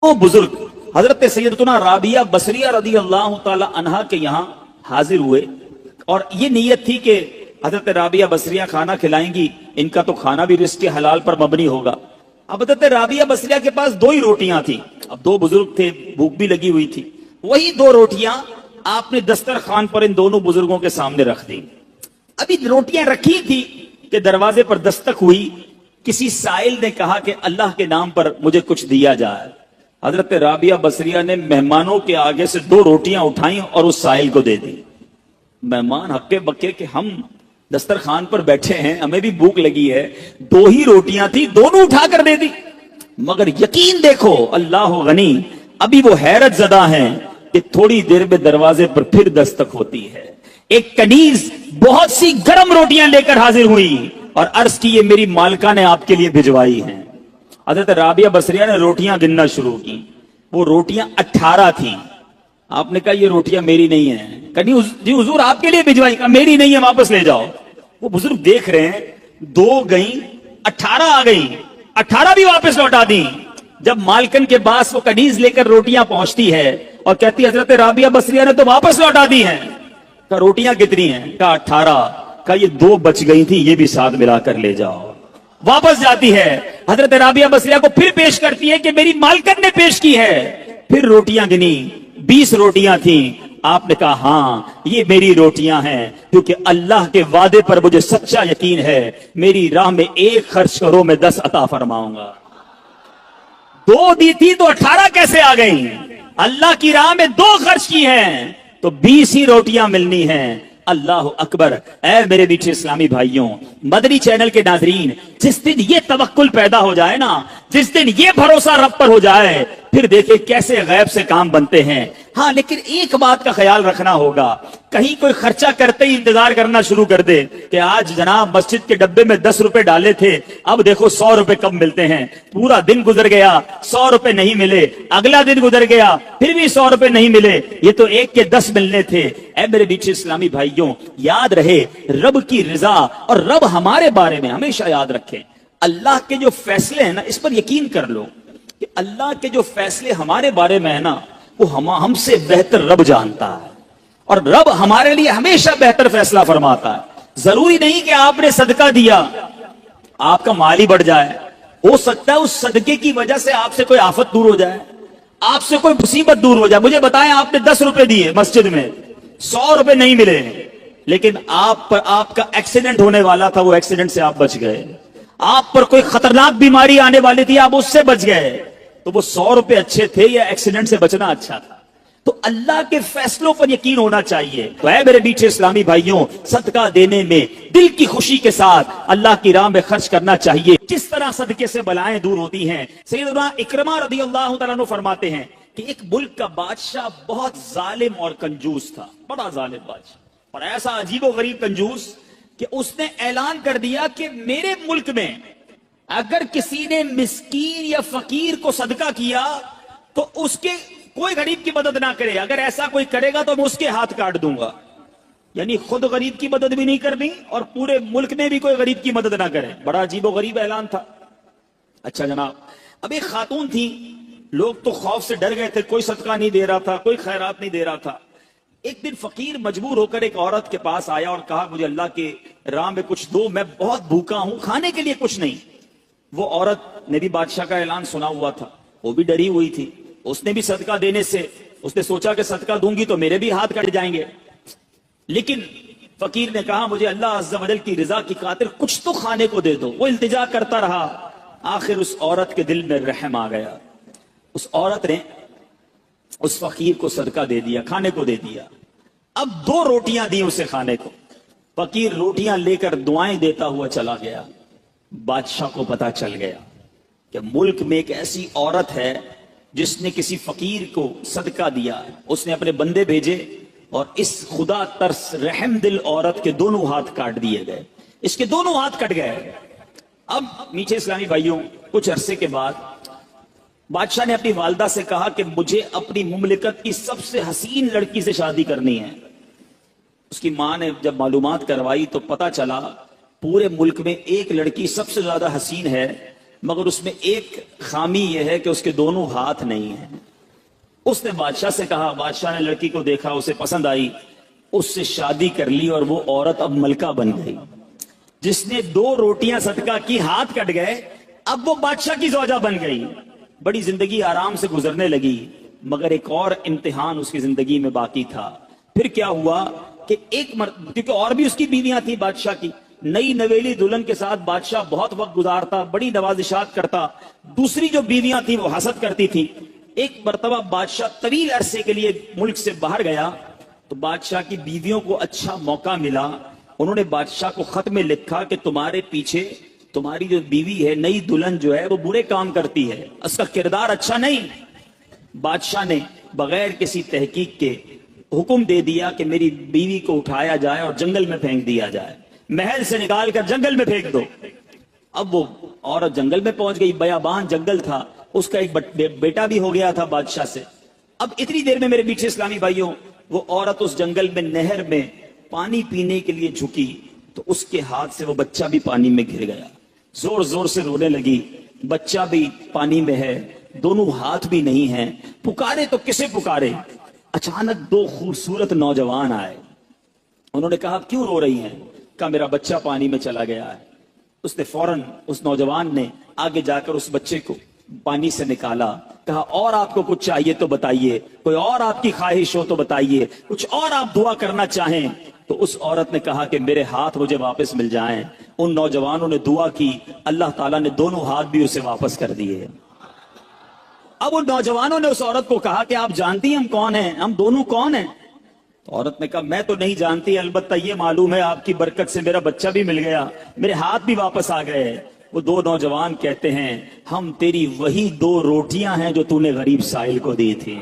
वो बुजुर्ग हजरत सैयदतुना राबिया बसरिया रदी अल्लाह ताला अन्हा के यहाँ हाजिर हुए और ये नीयत थी कि हजरत राबिया बसरिया खाना खिलाएंगी, इनका तो खाना भी रिस्क हलाल पर मबनी होगा। अब हजरत राबिया बसरिया के पास 2 ही रोटियां थी। अब 2 बुजुर्ग थे, भूख भी लगी हुई थी। वही 2 रोटियां आपने दस्तरखान पर इन दोनों बुजुर्गों के सामने रख दी। अभी रोटियां रखी थी कि दरवाजे पर दस्तक हुई। किसी साइल ने कहा कि अल्लाह के नाम पर मुझे कुछ दिया जाए। हजरत राबिया बसरिया ने मेहमानों के आगे से 2 रोटियां उठाई और उस साइल को दे दी। मेहमान हक्के बक्के कि हम दस्तरखान पर बैठे हैं, हमें भी भूख लगी है, 2 ही रोटियां थी, दोनों उठाकर दे दी। मगर यकीन देखो, अल्लाह गनी, अभी वो हैरत ज़दा हैं कि थोड़ी देर में दरवाजे पर फिर दस्तक होती है। एक कनीज बहुत सी गर्म रोटियां लेकर हाजिर हुई और अर्ज की, ये मेरी मालिका ने आपके लिए भिजवाई हैं। हजरत राबिया बसरिया ने रोटियां गिनना शुरू की। वो रोटियां 18 थी। आपने कहा ये रोटियां मेरी नहीं है। कहीं जी हुजूर आपके लिए भिजवाई। कहा मेरी नहीं है, वापस ले जाओ। वो बुजुर्ग देख रहे हैं, 2 गई, 18 आ गई, 18 भी वापस लौटा दी। जब मालकन के पास वो कनीज लेकर रोटियां पहुंचती है और कहती है हजरत राबिया बसरिया ने तो वापस लौटा दी हैं। कहा रोटियां कितनी हैं? कहा 18। कहा ये 2 बच गई थी, ये भी साथ मिलाकर ले जाओ। वापस जाती है, हजरत राबिया बसरिया को फिर पेश करती है कि मेरी मालकन ने पेश की है। फिर रोटियां गिनी, 20 रोटियां थी। आपने कहा हाँ ये मेरी रोटियां हैं, क्योंकि अल्लाह के वादे पर मुझे सच्चा यकीन है, मेरी राह में 1 खर्च करो मैं 10 अता फरमाऊंगा। 2 दी थी तो 18 कैसे आ गई? अल्लाह की राह में 2 खर्च की हैं तो 20 ही रोटियां मिलनी हैं। अल्लाह अकबर। ऐ मेरे मीठे इस्लामी भाइयों, मदनी चैनल के नाजरीन, जिस दिन ये तवक्कुल पैदा हो जाए ना, जिस दिन ये भरोसा रब पर हो जाए, फिर देखे कैसे गैब से काम बनते हैं। हाँ, लेकिन एक बात का ख्याल रखना होगा, कहीं कोई खर्चा करते ही इंतजार करना शुरू कर दे कि आज जनाब मस्जिद के डब्बे में 10 रुपए डाले थे, अब देखो 100 रुपए कम मिलते हैं। पूरा दिन गुजर गया, 100 रुपए नहीं मिले। अगला दिन गुजर गया, फिर भी 100 रुपए नहीं मिले। ये तो 1 के 10 मिलने थे। ऐ मेरे बीच इस्लामी भाइयों, याद रहे रब की रिजा, और रब हमारे बारे में हमेशा याद रखें। अल्लाह के जो फैसले हैं ना, इस पर यकीन कर लो कि अल्लाह के जो फैसले हमारे बारे में है ना, वो हमसे बेहतर रब जानता है, और रब हमारे लिए हमेशा बेहतर फैसला फरमाता है। जरूरी नहीं कि आपने सदका दिया आपका माल ही बढ़ जाए। हो सकता है उस सदके की वजह से आपसे कोई आफत दूर हो जाए, आपसे कोई मुसीबत दूर हो जाए। मुझे बताएं, आपने 10 रुपए दिए मस्जिद में, 100 रुपए नहीं मिले, लेकिन आप पर आपका एक्सीडेंट होने वाला था, वो एक्सीडेंट से आप बच गए। आप पर कोई खतरनाक बीमारी आने वाली थी, आप उससे बच गए। तो वो 100 रुपए अच्छे थे या एक्सीडेंट से बचना अच्छा था? तो अल्लाह के फैसलों पर यकीन होना चाहिए। तो है मेरे बीच इस्लामी भाइयों, सदका देने में दिल की खुशी के साथ अल्लाह की राह में खर्च करना चाहिए। जिस तरह सदके से बलाएं दूर होती हैं। सैयदना इकरमा रदी अल्लाह तआला अन्हु फरमाते हैं कि एक मुल्क का बादशाह बहुत जालिम और कंजूस था, बड़ा जालिम बादशाह, और ऐसा अजीबो गरीब कंजूस कि उसने ऐलान कर दिया कि मेरे मुल्क में अगर किसी ने मिस्कीन या फकीर को सदका किया तो उसके कोई गरीब की मदद ना करे, अगर ऐसा कोई करेगा तो मैं उसके हाथ काट दूंगा। यानी खुद गरीब की मदद भी नहीं करनी और पूरे मुल्क में भी कोई गरीब की मदद ना करे। बड़ा अजीबो गरीब ऐलान था। अच्छा जनाब, अब एक खातून थी, लोग तो खौफ से डर गए थे, कोई सदका नहीं दे रहा था, कोई खैरात नहीं दे रहा था। एक दिन फकीर मजबूर होकर एक औरत के पास आया और कहा मुझे अल्लाह के राह में कुछ दो, मैं बहुत भूखा हूं, खाने के लिए कुछ नहीं। वो औरत ने भी बादशाह का ऐलान सुना हुआ था, वो भी डरी हुई थी। उसने भी सदका देने से उसने सोचा कि सदका दूंगी तो मेरे भी हाथ कट जाएंगे। लेकिन फकीर ने कहा मुझे अल्लाह अज़्ज़ा वजल की रिजा की खातिर कुछ तो खाने को दे दो। वो इल्तिजा करता रहा, आखिर उस औरत के दिल में रहम आ गया। उस औरत ने उस फकीर को सदका दे दिया, खाने को दे दिया। अब 2 रोटियां दी उसे खाने को। फकीर रोटियां लेकर दुआएं देता हुआ चला गया। बादशाह को पता चल गया कि मुल्क में एक ऐसी औरत है जिसने किसी फकीर को सदका दिया। उसने अपने बंदे भेजे और इस खुदा तरस रहम दिल औरत के दोनों हाथ काट दिए गए। इसके दोनों हाथ कट गए। अब मीठे इस्लामी भाइयों, कुछ अरसे के बाद बादशाह ने अपनी वालदा से कहा कि मुझे अपनी मुमलिकत की सबसे हसीन लड़की से शादी करनी है। उसकी मां ने जब मालूमात करवाई तो पता चला पूरे मुल्क में एक लड़की सबसे ज्यादा हसीन है, مگر اس میں ایک خامی یہ ہے کہ اس کے دونوں ہاتھ نہیں ہیں۔ اس نے بادشاہ سے کہا، بادشاہ نے لڑکی کو دیکھا، اسے پسند آئی، اس سے شادی کر لی اور وہ عورت اب ملکہ بن گئی۔ جس نے 2 روٹیاں صدقہ کی، ہاتھ کٹ گئے، اب وہ بادشاہ کی زوجہ بن گئی۔ بڑی زندگی آرام سے گزرنے لگی، مگر ایک اور امتحان اس کی زندگی میں باقی تھا۔ پھر کیا ہوا کہ کیونکہ اور بھی اس کی بیویاں تھیں بادشاہ کی، نئی نویلی دلہن کے ساتھ بادشاہ بہت وقت گزارتا، بڑی نوازشات کرتا، دوسری جو بیویاں تھیں وہ حسد کرتی تھی۔ ایک مرتبہ بادشاہ طویل عرصے کے لیے ملک سے باہر گیا تو بادشاہ کی بیویوں کو اچھا موقع ملا، انہوں نے بادشاہ کو خط میں لکھا کہ تمہارے پیچھے تمہاری جو بیوی ہے، نئی دلہن جو ہے، وہ برے کام کرتی ہے، اس کا کردار اچھا نہیں۔ بادشاہ نے بغیر کسی تحقیق کے حکم دے دیا کہ میری بیوی کو اٹھایا جائے اور جنگل میں پھینک دیا جائے، محل سے نکال کر جنگل میں پھینک دو۔ اب وہ عورت جنگل میں پہنچ گئی، بیابان جنگل تھا، اس کا ایک بیٹا بھی ہو گیا تھا بادشاہ سے۔ اب اتنی دیر میں میرے میٹھے اسلامی بھائیوں، وہ عورت اس جنگل میں نہر میں پانی پینے کے لیے جھکی تو اس کے ہاتھ سے وہ بچہ بھی پانی میں گر گیا، زور زور سے رونے لگی، بچہ بھی پانی میں ہے، دونوں ہاتھ بھی نہیں ہیں، پکارے تو کسے پکارے؟ اچانک 2 خوبصورت نوجوان آئے، انہوں نے کہا کیوں رو رہی ہیں؟ کہا میرا بچہ پانی میں چلا گیا ہے۔ اس نے فوراً، اس نوجوان نے آگے جا کر اس بچے کو پانی سے نکالا، کہا اور آپ کو کچھ چاہیے تو بتائیے، کوئی اور آپ کی خواہش ہو تو بتائیے، کچھ اور آپ دعا کرنا چاہیں تو۔ اس عورت نے کہا کہ میرے ہاتھ مجھے واپس مل جائیں۔ ان نوجوانوں نے دعا کی، اللہ تعالیٰ نے دونوں ہاتھ بھی اسے واپس کر دیے۔ اب ان نوجوانوں نے اس عورت کو کہا کہ آپ جانتی ہیں ہم کون ہیں، ہم دونوں کون ہیں؟ تو عورت نے کہا میں تو نہیں جانتی، البتہ یہ معلوم ہے آپ کی برکت سے میرا بچہ بھی مل گیا، میرے ہاتھ بھی واپس آ گئے۔ وہ 2 نوجوان کہتے ہیں ہم تیری وہی 2 روٹیاں ہیں جو تو نے غریب سائل کو دی تھی۔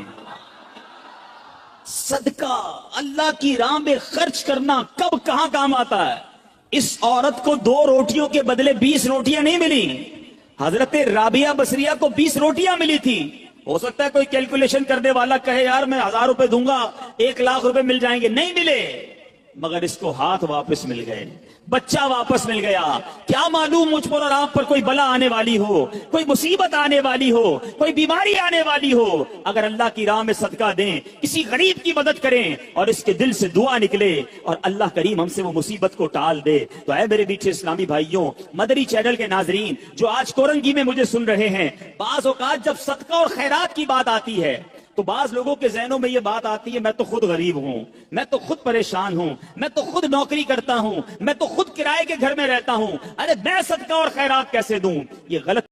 صدقہ اللہ کی راہ میں خرچ کرنا کب کہاں کام آتا ہے؟ اس عورت کو 2 روٹیوں کے بدلے 20 روٹیاں نہیں ملی، حضرت رابعہ بصریہ کو 20 روٹیاں ملی تھی۔ ہو سکتا ہے کوئی کیلکولیشن کرنے والا کہے یار میں 1000 روپے دوں گا 1 لاکھ روپے مل جائیں گے، نہیں ملے، مگر اس کو ہاتھ واپس مل گئے، بچہ واپس مل گیا۔ کیا معلوم مجھ پر اور آپ پر کوئی بلا آنے والی ہو، کوئی مصیبت آنے والی ہو، کوئی بیماری آنے والی ہو، اگر اللہ کی راہ میں صدقہ دیں، کسی غریب کی مدد کریں اور اس کے دل سے دعا نکلے اور اللہ کریم ہم سے وہ مصیبت کو ٹال دے تو اے میرے میٹھے اسلامی بھائیوں، مدری چینل کے ناظرین جو آج کورنگی میں مجھے سن رہے ہیں، بعض اوقات جب صدقہ اور خیرات کی بات آتی ہے تو بعض لوگوں کے ذہنوں میں یہ بات آتی ہے میں تو خود غریب ہوں، میں تو خود پریشان ہوں، میں تو خود نوکری کرتا ہوں، میں تو خود کرائے کے گھر میں رہتا ہوں، ارے میں صدقہ اور خیرات کیسے دوں؟ یہ غلط